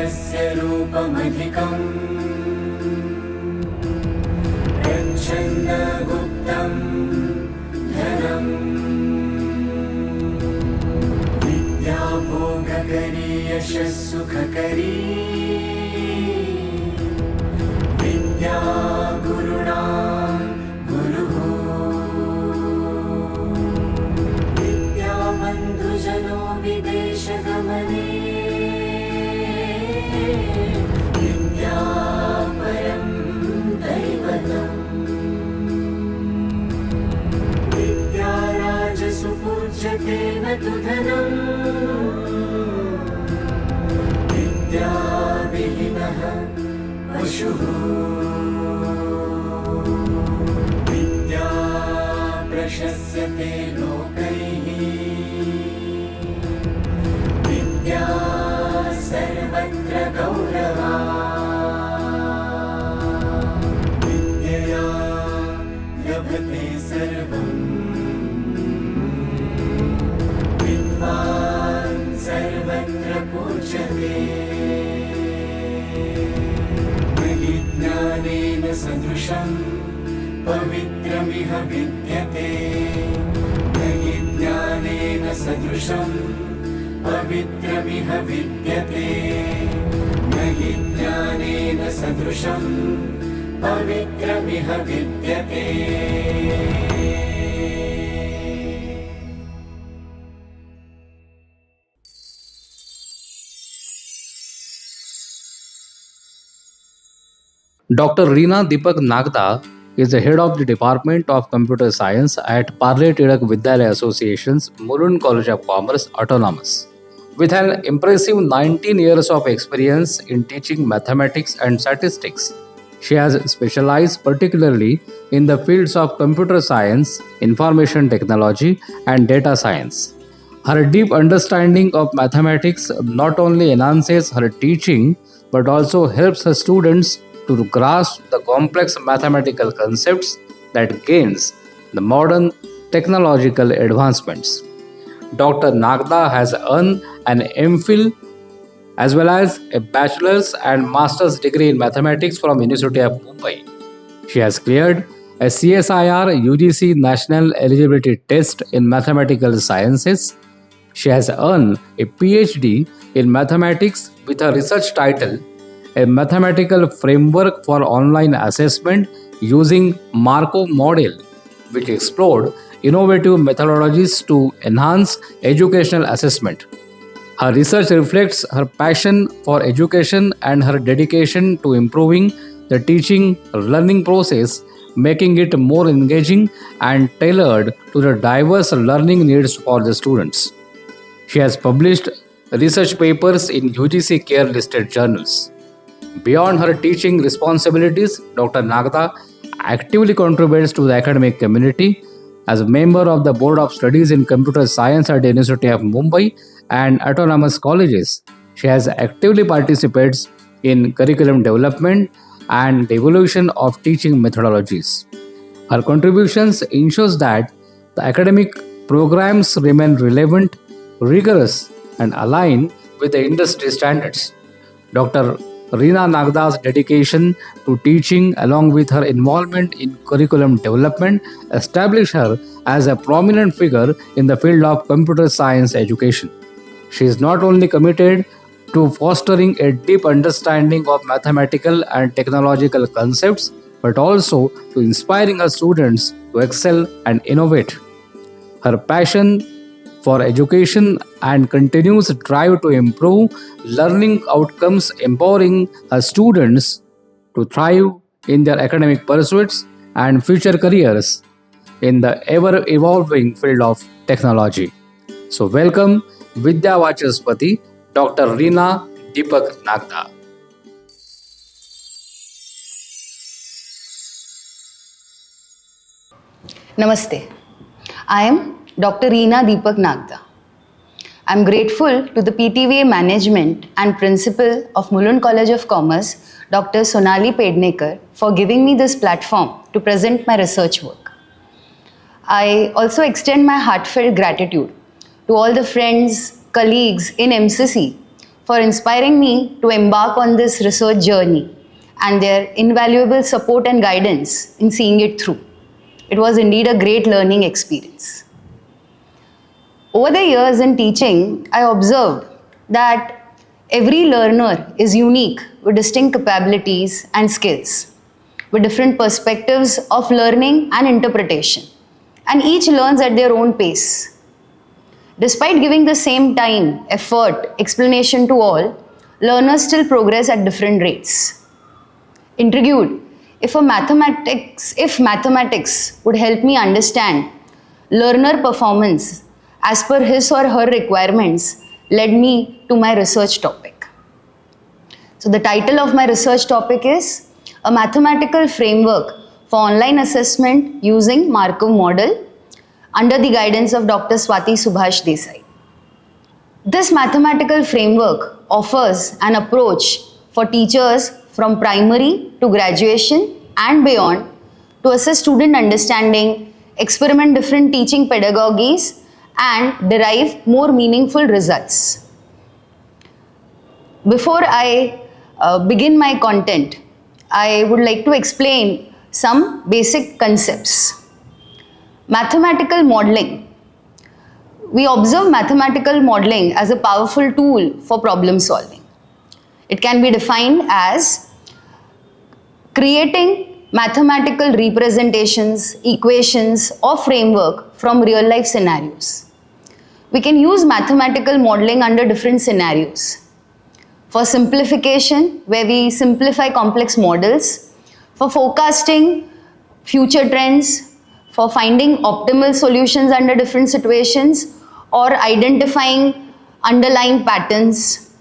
पुरुषस्य रूपमधिकम् प्रच्छन्नगुप्तं धनम् विद्या भोगकरी यशः सुखकरी विद्या गुरुणा गुरुः विद्या बन्धुजनो विदेशगमने विद्या परं दैवतम् विद्या राजसु पूज्यते न तु धनम् विद्या विहीनः पशुः विद्या प्रशस्यते लोकैः विद्या सर्वत्र गौरवा विद्यया लभते सर्वम् विद्वान् सर्वत्र पूज्यते न हि ज्ञानेन सदृशं पवित्रमिह विद्यते न हि ज्ञानेन सदृशं पवित्रमिह विद्यते न हि ज्ञानेन सदृशं पवित्रमिह विद्यते। Dr. Reena Deepak Nagda is the head of the Department of Computer Science at Parle Tirak Vidyalaya Association's Mulund College of Commerce Autonomous. With an impressive 19 years of experience in teaching mathematics and statistics, she has specialized particularly in the fields of computer science, information technology, and data science. Her deep understanding of mathematics not only enhances her teaching but also helps her students to grasp the complex mathematical concepts that gains the modern technological advancements. Dr. Nagda has earned an MPhil as well as a bachelor's and master's degree in mathematics from University of Mumbai. She has cleared a CSIR UGC National Eligibility Test in Mathematical Sciences. She has earned a PhD in mathematics with a research title, A Mathematical Framework for Online Assessment using Markov Model, which explored innovative methodologies to enhance educational assessment. Her research reflects her passion for education and her dedication to improving the teaching learning process, making it more engaging and tailored to the diverse learning needs for the students. She has published research papers in UGC CARE listed journals. Beyond her teaching responsibilities, Dr. Nagda actively contributes to the academic community as a member of the Board of Studies in Computer Science at the University of Mumbai and autonomous colleges. She has actively participates in curriculum development and the evolution of teaching methodologies. Her contributions ensures that the academic programs remain relevant, rigorous, and aligned with the industry standards. Dr. Reena Nagda's dedication to teaching, along with her involvement in curriculum development, established her as a prominent figure in the field of computer science education. She is not only committed to fostering a deep understanding of mathematical and technological concepts, but also to inspiring her students to excel and innovate. Her passion for education and continuous drive to improve learning outcomes, empowering her students to thrive in their academic pursuits and future careers in the ever evolving field of technology. So, welcome Vidya Vachaspati, Dr. Reena Deepak Nagda. Namaste. I am Dr. Reena Deepak Nagda. I am grateful to the PTVA management and principal of Mulund College of Commerce, Dr. Sonali Pednekar, for giving me this platform to present my research work. I also extend my heartfelt gratitude to all the friends, colleagues in MCC for inspiring me to embark on this research journey and their invaluable support and guidance in seeing it through. It was indeed a great learning experience. Over the years in teaching, I observed that every learner is unique with distinct capabilities and skills, with different perspectives of learning and interpretation, and each learns at their own pace. Despite giving the same time, effort, explanation to all, learners still progress at different rates. Intrigued, if mathematics would help me understand learner performance as per his or her requirements, led me to my research topic. So the title of my research topic is A Mathematical Framework for Online Assessment Using Markov Model under the guidance of Dr. Swati Subhash Desai. This mathematical framework offers an approach for teachers from primary to graduation and beyond to assess student understanding, experiment different teaching pedagogies, and derive more meaningful results. Before I begin my content, I would like to explain some basic concepts. Mathematical modeling. We observe mathematical modeling as a powerful tool for problem solving. It can be defined as creating mathematical representations, equations, or framework from real life scenarios. We can use mathematical modeling under different scenarios. For simplification, where we simplify complex models, for forecasting future trends, for finding optimal solutions under different situations, or identifying underlying patterns.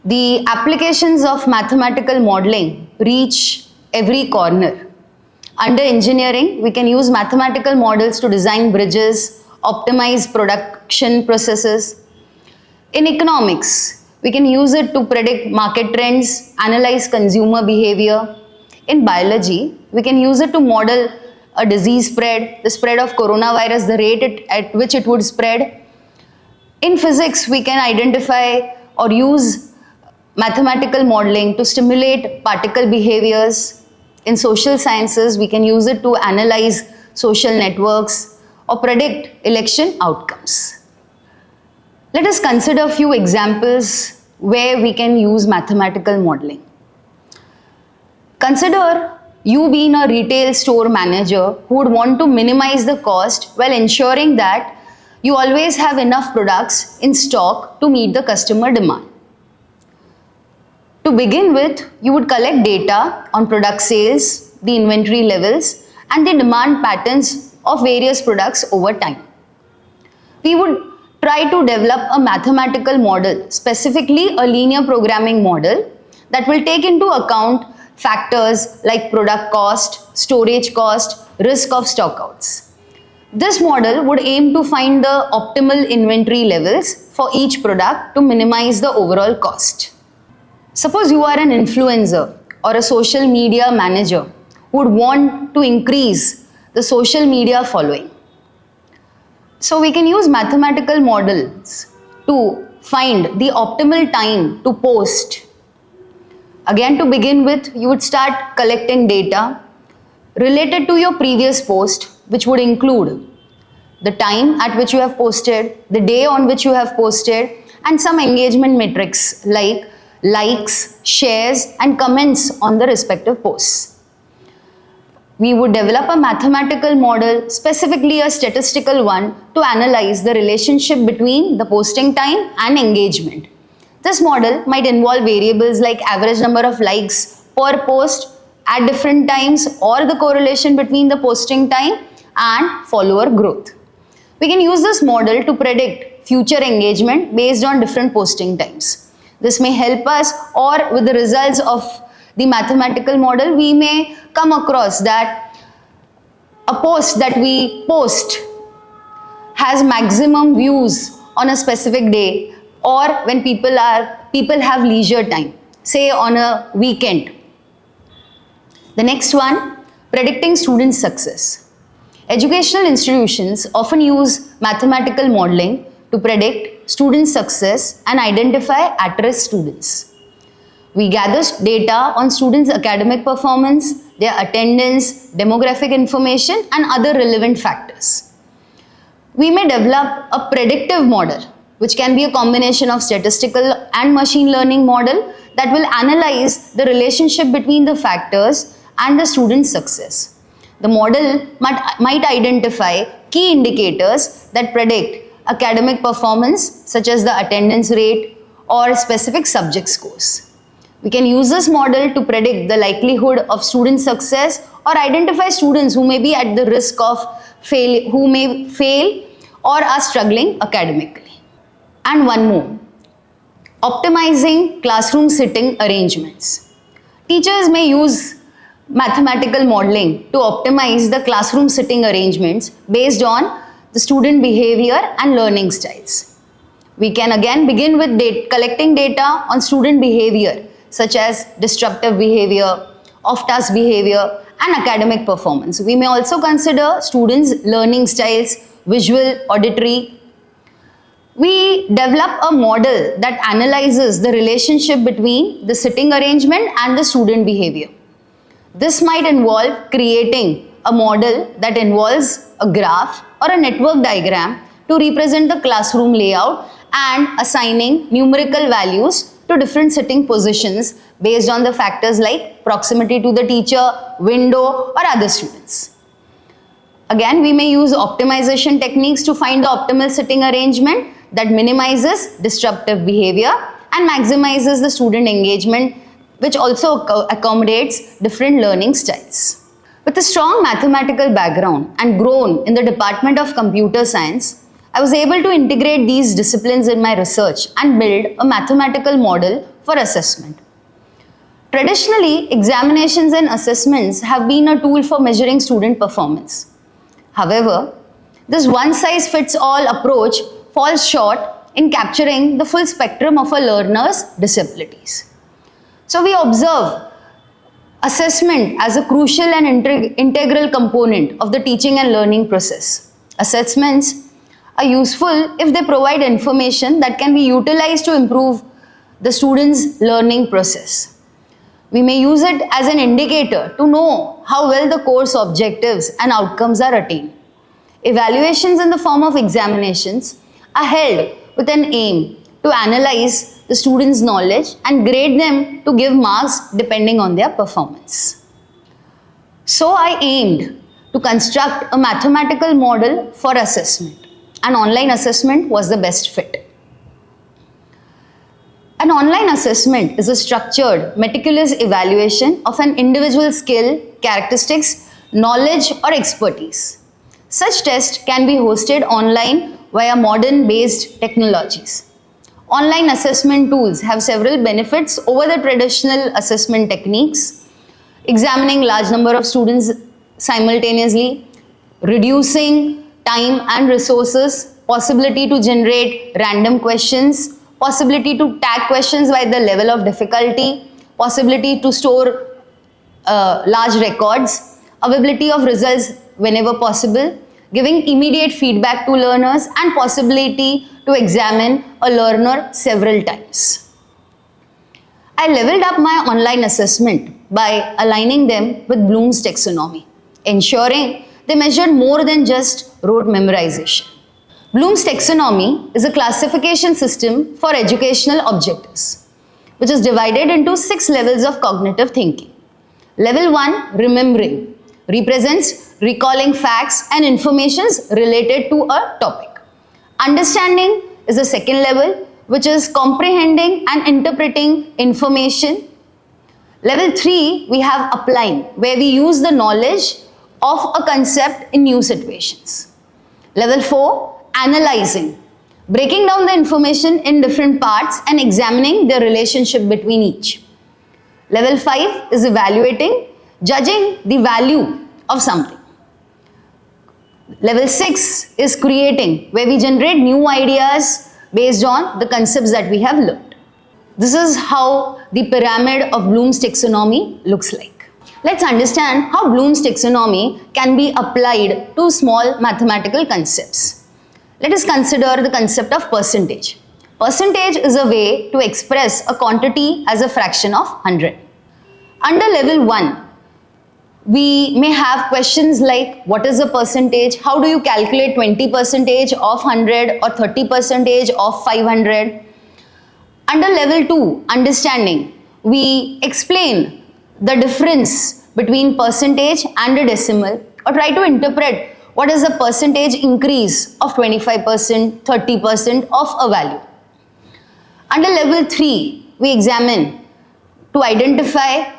The applications of mathematical modeling reach every corner. Under engineering, we can use mathematical models to design bridges, optimize production processes. In economics, we can use it to predict market trends, analyze consumer behavior. In biology, we can use it to model a disease spread, the spread of coronavirus, the rate at which it would spread. In physics, we can identify or use mathematical modeling to stimulate particle behaviors. In social sciences, we can use it to analyze social networks or predict election outcomes. Let us consider a few examples where we can use mathematical modeling. Consider you being a retail store manager who would want to minimize the cost while ensuring that you always have enough products in stock to meet the customer demand. To begin with, you would collect data on product sales, the inventory levels, and the demand patterns of various products over time. We would try to develop a mathematical model, specifically a linear programming model, that will take into account factors like product cost, storage cost, risk of stockouts. This model would aim to find the optimal inventory levels for each product to minimize the overall cost. Suppose you are an influencer or a social media manager who would want to increase the social media following. So we can use mathematical models to find the optimal time to post. Again, to begin with, you would start collecting data related to your previous post, which would include the time at which you have posted, the day on which you have posted, and some engagement metrics like likes, shares, and comments on the respective posts. We would develop a mathematical model, specifically a statistical one, to analyze the relationship between the posting time and engagement. This model might involve variables like average number of likes per post at different times or the correlation between the posting time and follower growth. We can use this model to predict future engagement based on different posting times. This may help us, or with the results of the mathematical model, we may come across that a post that we post has maximum views on a specific day, or when people have leisure time, say on a weekend. The next one, predicting student success. Educational institutions often use mathematical modeling to predict student success and identify at-risk students. We gather data on students' academic performance, their attendance, demographic information, and other relevant factors. We may develop a predictive model, which can be a combination of statistical and machine learning model that will analyze the relationship between the factors and the student's success. The model might identify key indicators that predict academic performance, such as the attendance rate or specific subject scores. We can use this model to predict the likelihood of student success or identify students who may be at the risk of who may fail or are struggling academically. And one more, optimizing classroom sitting arrangements. Teachers may use mathematical modeling to optimize the classroom sitting arrangements based on the student behavior and learning styles. We can again begin with collecting data on student behavior, such as disruptive behavior, off-task behavior, and academic performance. We may also consider students' learning styles, visual, auditory. We develop a model that analyzes the relationship between the sitting arrangement and the student behavior. This might involve creating a model that involves a graph or a network diagram to represent the classroom layout and assigning numerical values to different sitting positions based on the factors like proximity to the teacher, window, or other students. Again, we may use optimization techniques to find the optimal sitting arrangement that minimizes disruptive behavior and maximizes the student engagement, which also accommodates different learning styles. With a strong mathematical background and grown in the Department of Computer Science, I was able to integrate these disciplines in my research and build a mathematical model for assessment. Traditionally, examinations and assessments have been a tool for measuring student performance. However, this one-size-fits-all approach falls short in capturing the full spectrum of a learner's disabilities. So we observe assessment as a crucial and integral component of the teaching and learning process. Assessments are useful if they provide information that can be utilized to improve the student's learning process. We may use it as an indicator to know how well the course objectives and outcomes are attained. Evaluations in the form of examinations are held with an aim to analyze the students' knowledge and grade them to give marks depending on their performance. So I aimed to construct a mathematical model for assessment, and online assessment was the best fit. An online assessment is a structured, meticulous evaluation of an individual's skill, characteristics, knowledge, or expertise. Such tests can be hosted online via modern-based technologies. Online assessment tools have several benefits over the traditional assessment techniques: examining large number of students simultaneously, reducing time and resources, possibility to generate random questions, possibility to tag questions by the level of difficulty, possibility to store large records, availability of results whenever possible, giving immediate feedback to learners, and possibility to examine a learner several times. I leveled up my online assessment by aligning them with Bloom's taxonomy, ensuring they measured more than just rote memorization. Bloom's taxonomy is a classification system for educational objectives, which is divided into 6 levels of cognitive thinking. Level 1, remembering, represents recalling facts and informations related to a topic. Understanding is the second level, which is comprehending and interpreting information. Level 3, we have applying, where we use the knowledge of a concept in new situations. Level 4, analyzing, breaking down the information in different parts and examining the relationship between each. Level 5 is evaluating, judging the value of something. Level 6 is creating, where we generate new ideas based on the concepts that we have learned. This is how the pyramid of Bloom's taxonomy looks like. Let's understand how Bloom's taxonomy can be applied to small mathematical concepts. Let us consider the concept of percentage. Percentage is a way to express a quantity as a fraction of 100. Under level 1, we may have questions like what is the percentage, how do you calculate 20% of 100 or 30% of 500. Under level 2, understanding, we explain the difference between percentage and a decimal or try to interpret what is the percentage increase of 25%, 30% of a value. Under level 3, we examine to identify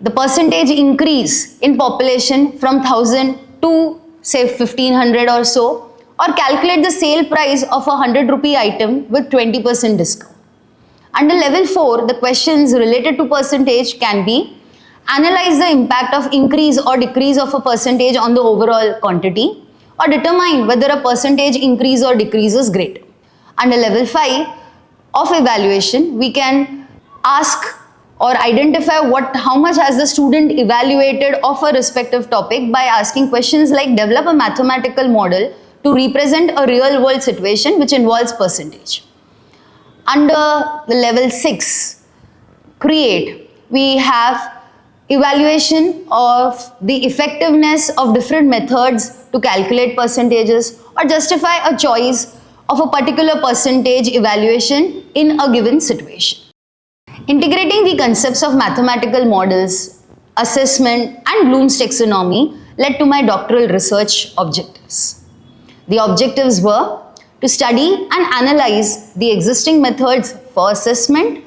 the percentage increase in population from 1000 to say 1500 or so, or calculate the sale price of a 100 rupee item with 20% discount. Under level 4, the questions related to percentage can be analyze the impact of increase or decrease of a percentage on the overall quantity, or determine whether a percentage increase or decrease is greater. Under level 5 of evaluation, we can ask or identify how much has the student evaluated of a respective topic by asking questions like develop a mathematical model to represent a real world situation which involves percentage. Under the level 6, create, we have evaluation of the effectiveness of different methods to calculate percentages or justify a choice of a particular percentage evaluation in a given situation. Integrating the concepts of mathematical models, assessment and Bloom's taxonomy led to my doctoral research objectives. The objectives were to study and analyze the existing methods for assessment,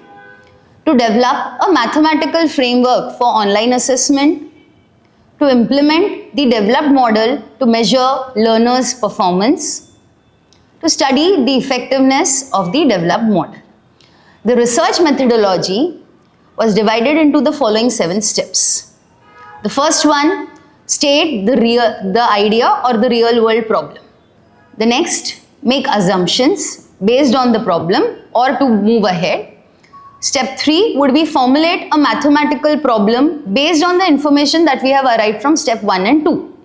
to develop a mathematical framework for online assessment, to implement the developed model to measure learners' performance, to study the effectiveness of the developed model. The research methodology was divided into the following 7 steps. The first one, state the idea or the real world problem. The next, make assumptions based on the problem or to move ahead. Step 3 would be formulate a mathematical problem based on the information that we have arrived from step 1 and 2.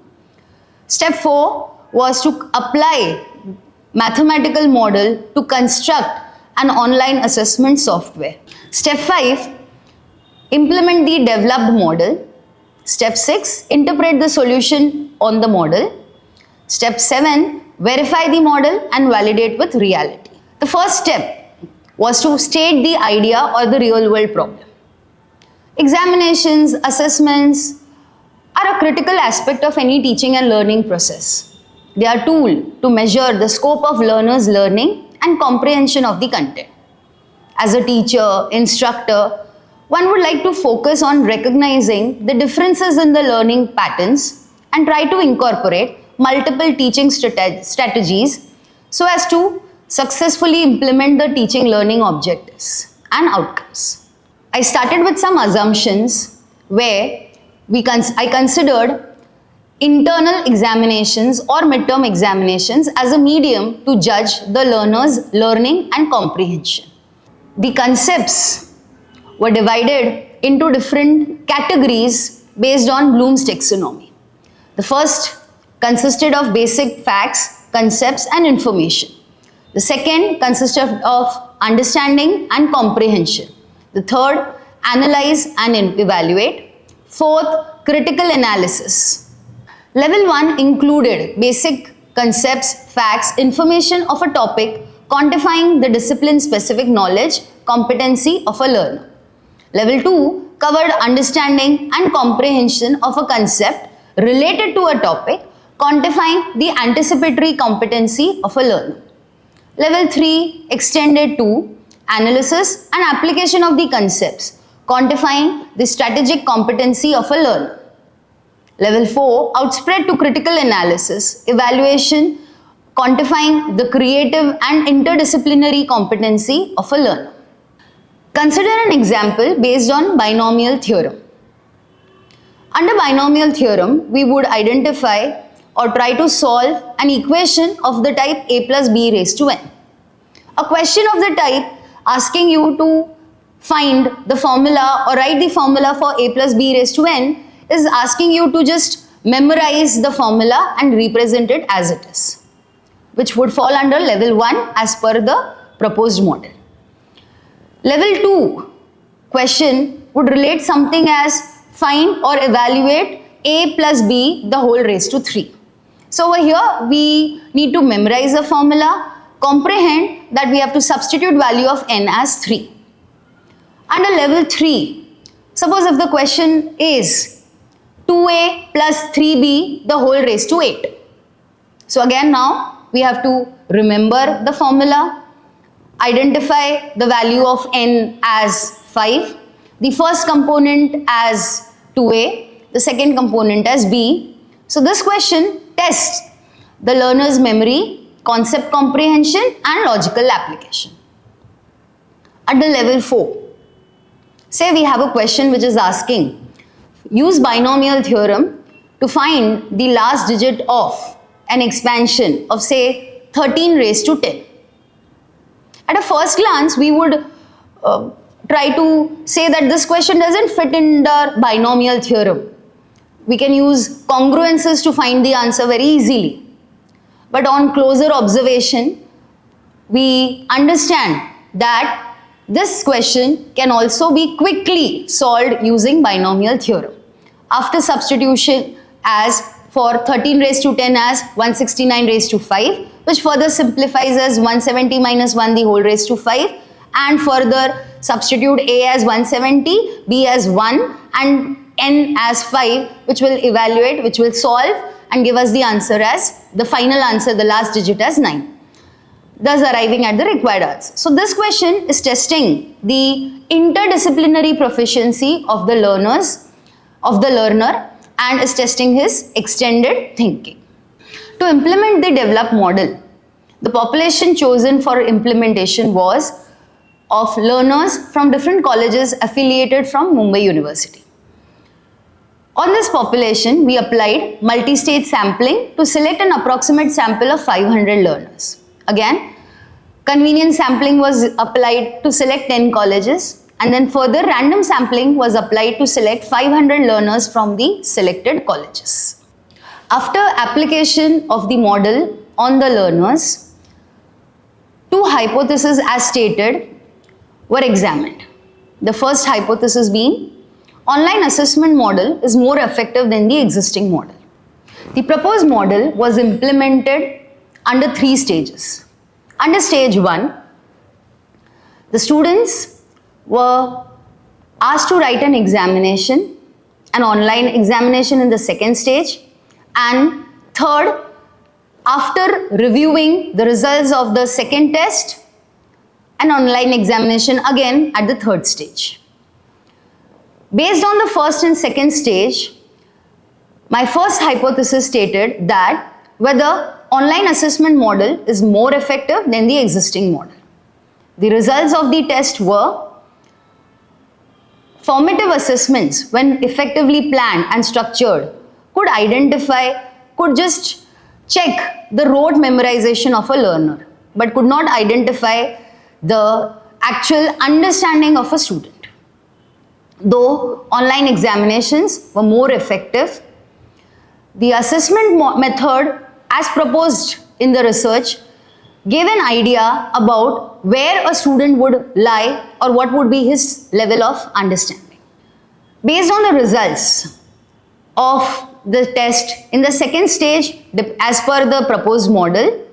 Step 4 was to apply mathematical model to construct an online assessment software. Step 5, implement the developed model. Step 6, interpret the solution on the model. Step 7, verify the model and validate with reality. The first step was to state the idea or the real world problem. Examinations, assessments are a critical aspect of any teaching and learning process. They are a tool to measure the scope of learners' learning and comprehension of the content. As a teacher, instructor, one would like to focus on recognizing the differences in the learning patterns and try to incorporate multiple teaching strategies so as to successfully implement the teaching learning objectives and outcomes. I started with some assumptions where I considered internal examinations or midterm examinations as a medium to judge the learner's learning and comprehension. The concepts were divided into different categories based on Bloom's taxonomy. The first consisted of basic facts, concepts and information. The second consisted of understanding and comprehension. The third, analyze and evaluate. Fourth, critical analysis. Level 1 included basic concepts, facts, information of a topic, quantifying the discipline-specific knowledge, competency of a learner. Level 2 covered understanding and comprehension of a concept related to a topic, quantifying the anticipatory competency of a learner. Level 3 extended to analysis and application of the concepts, quantifying the strategic competency of a learner. Level 4 outspread to critical analysis, evaluation, quantifying the creative and interdisciplinary competency of a learner. Consider an example based on binomial theorem. Under binomial theorem, we would identify or try to solve an equation of the type a plus b raised to n. A question of the type asking you to find the formula or write the formula for a plus b raised to n is asking you to just memorize the formula and represent it as it is. which would fall under level 1 as per the proposed model. Level 2 question would relate something as find or evaluate a plus b the whole raised to 3. So over here we need to memorize the formula, comprehend that we have to substitute value of n as 3. Under level 3, suppose if the question is 2a plus 3b the whole raised to 8. So again now we have to remember the formula, identify the value of n as 5, the first component as 2a, the second component as b. So this question tests the learner's memory, concept comprehension and logical application. At the level 4, say we have a question which is asking, use binomial theorem to find the last digit of an expansion of say 13 raised to 10. At a first glance, we would try to say that this question doesn't fit in the binomial theorem. We can use congruences to find the answer very easily. But on closer observation, we understand that this question can also be quickly solved using binomial theorem. After substitution as for 13 raised to 10 as 169 raised to 5, which further simplifies as 170 minus 1 the whole raised to 5, and further substitute a as 170, b as 1 and n as 5, which will evaluate, which will solve and give us the answer as the final answer, the last digit as 9, thus arriving at the required answer. So this question is testing the interdisciplinary proficiency of the learner and is testing his extended thinking. To implement the developed model, the population chosen for implementation was of learners from different colleges affiliated from Mumbai University. On this population, we applied multi-stage sampling to select an approximate sample of 500 learners. Again, convenience sampling was applied to select 10 colleges, and then further random sampling was applied to select 500 learners from the selected colleges. After application of the model on the learners, two hypotheses as stated were examined. The first hypothesis being, online assessment model is more effective than the existing model. The proposed model was implemented under 3 stages. Under stage 1, the students were asked to write an examination, an online examination in the second stage, and third, after reviewing the results of the second test, an online examination again at the third stage. Based on the first and second stage, my first hypothesis stated that whether online assessment model is more effective than the existing model. The results of the test were formative assessments, when effectively planned and structured, could just check the rote memorization of a learner, but could not identify the actual understanding of a student. Though online examinations were more effective, the assessment method as proposed in the research gave an idea about where a student would lie or what would be his level of understanding. Based on the results of the test in the second stage, as per the proposed model,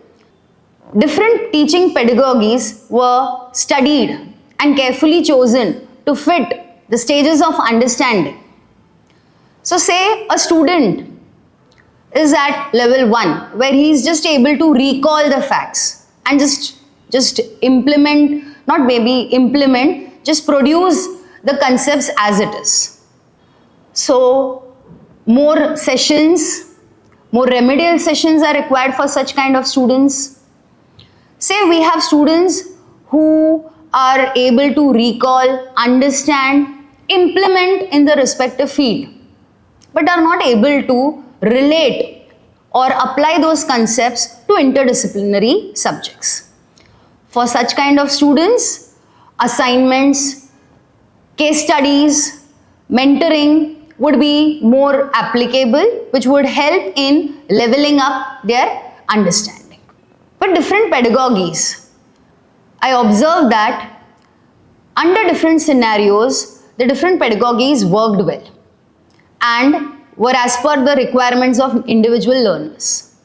different teaching pedagogies were studied and carefully chosen to fit the stages of understanding. So say a student is at level 1, where he is just able to recall the facts and just implement, not maybe implement, just produce the concepts as it is. So more sessions, more remedial sessions are required for such kind of students. Say we have students who are able to recall, understand, implement in the respective field, but are not able to relate or apply those concepts to interdisciplinary subjects. For such kind of students, assignments, case studies, mentoring would be more applicable, which would help in leveling up their understanding. but different pedagogies. I observed that under different scenarios, the different pedagogies worked well and were as per the requirements of individual learners.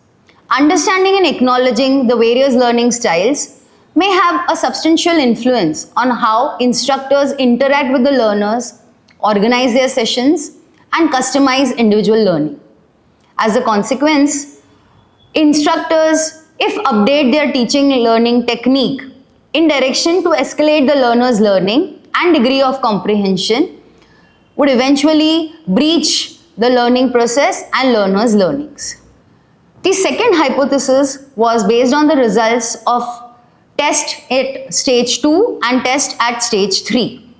Understanding and acknowledging the various learning styles may have a substantial influence on how instructors interact with the learners, organize their sessions, and customize individual learning. As a consequence, instructors, if update their teaching learning technique in direction to escalate the learner's learning and degree of comprehension, would eventually breach the learning process and learners' learnings. The second hypothesis was based on the results of test at stage 2 and test at stage 3.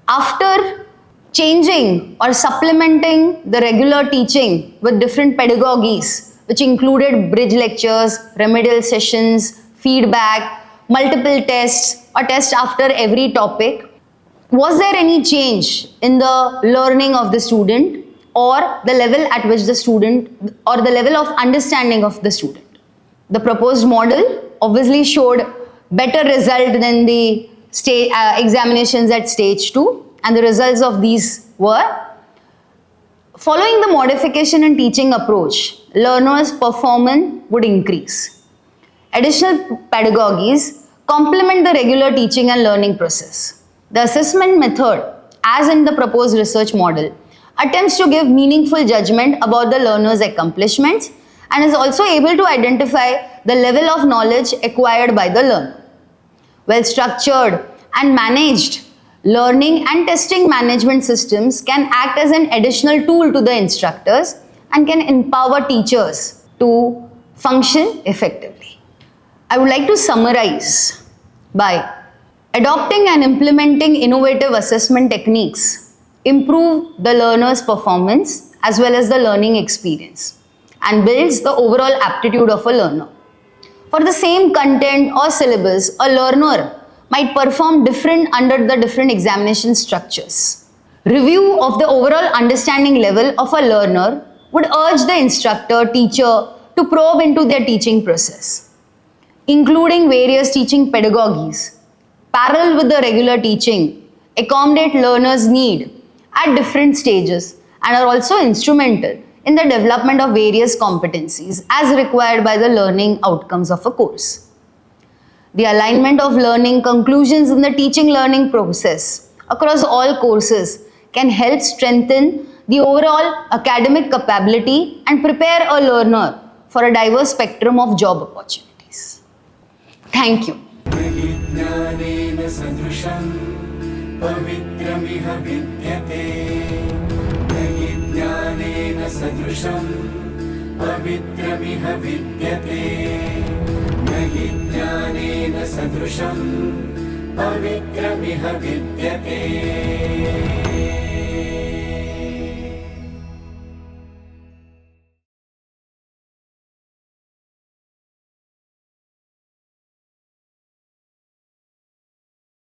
After changing or supplementing the regular teaching with different pedagogies, which included bridge lectures, remedial sessions, feedback, multiple tests, or test after every topic, was there any change in the learning of the student or the level at which the student or the level of understanding of the student? The proposed model obviously showed better result than the examinations at stage 2, and the results of these were: following the modification in teaching approach, learners' performance would increase. Additional pedagogies complement the regular teaching and learning process. The assessment method, as in the proposed research model, attempts to give meaningful judgment about the learner's accomplishments and is also able to identify the level of knowledge acquired by the learner. Well-structured and managed learning and testing management systems can act as an additional tool to the instructors and can empower teachers to function effectively. I would like to summarize by adopting and implementing innovative assessment techniques improve the learner's performance as well as the learning experience and builds the overall aptitude of a learner. For the same content or syllabus, a learner might perform different under the different examination structures. Review of the overall understanding level of a learner would urge the instructor, teacher to probe into their teaching process, including various teaching pedagogies, parallel with the regular teaching, accommodate learners' need at different stages, and are also instrumental in the development of various competencies as required by the learning outcomes of a course. The alignment of learning conclusions in the teaching learning process across all courses can help strengthen the overall academic capability and prepare a learner for a diverse spectrum of job opportunities. Thank you. ज्ञानेन सदृशं पवित्रमिह विद्यते नहि ज्ञानेन सदृशं पवित्रमिह विद्यते नहि ज्ञानेन सदृशं पवित्रमिह विद्यते